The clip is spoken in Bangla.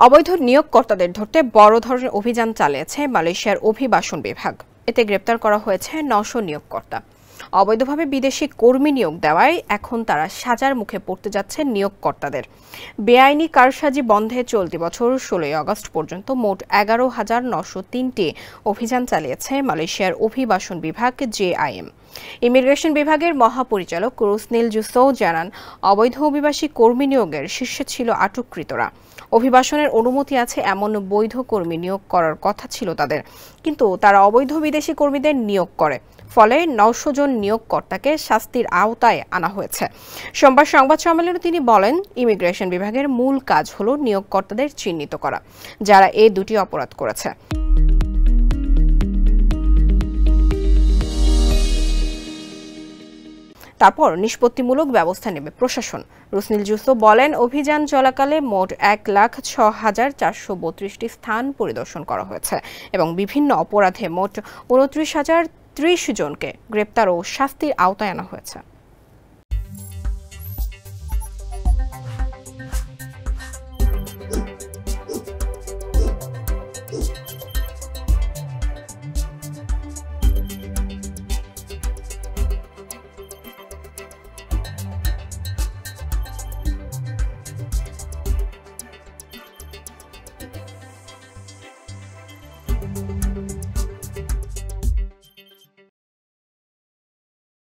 অবৈধ নিয়োগকর্তাদের ধরতে বড় ধরনের অভিযান চালিয়েছে মালয়েশিয়ার অভিবাসন বিভাগ। এতে গ্রেপ্তার করা হয়েছে ৯০০ নিয়োগকর্তা। অবৈধভাবে বিদেশি কর্মী নিয়োগ দেওয়ায় এখন তারা সাজার মুখে পড়তে যাচ্ছে নিয়োগকর্তাদের। বেআইনি কারসাজি বন্ধে চলতি বছর ১৬ আগস্ট পর্যন্ত মোট ১১,৯০৩টি অভিযান চালিয়েছে মালয়েশিয়ার অভিবাসন বিভাগ জেআইএম। ইমিগ্রেশন বিভাগের মহাপরিচালক রুসনিল জুসো জানান, অবৈধ অভিবাসী কর্মী নিয়োগের শীর্ষে ছিল আটককৃতরা। অভিবাসনের অনুমতি আছে এমন বৈধ কর্মী নিয়োগ করার কথা ছিল তাদের, কিন্তু তারা অবৈধ বিদেশি কর্মীদের নিয়োগ করে। ফলে ৯০০ জন নিয়োগকর্তাকে শাস্তির আওতায় আনা হয়েছে। সোমবার সংবাদ সম্মেলনে তিনি বলেন, ইমিগ্রেশন বিভাগের মূল কাজ হলো নিয়োগকর্তাদের চিহ্নিত করা, যারা এই দুটি অপরাধ করেছে। তারপর নিষ্পত্তিমূলক ব্যবস্থা নেবে প্রশাসন। রুসনিল জুসো বলেন, অভিযান চলাকালে মোট ১,০৬,৪৩২টি স্থান পরিদর্শন করা হয়েছে এবং বিভিন্ন অপরাধে মোট ২৯,০৩০ জনকে গ্রেপ্তার ও শাস্তির আওতায় আনা হয়েছে।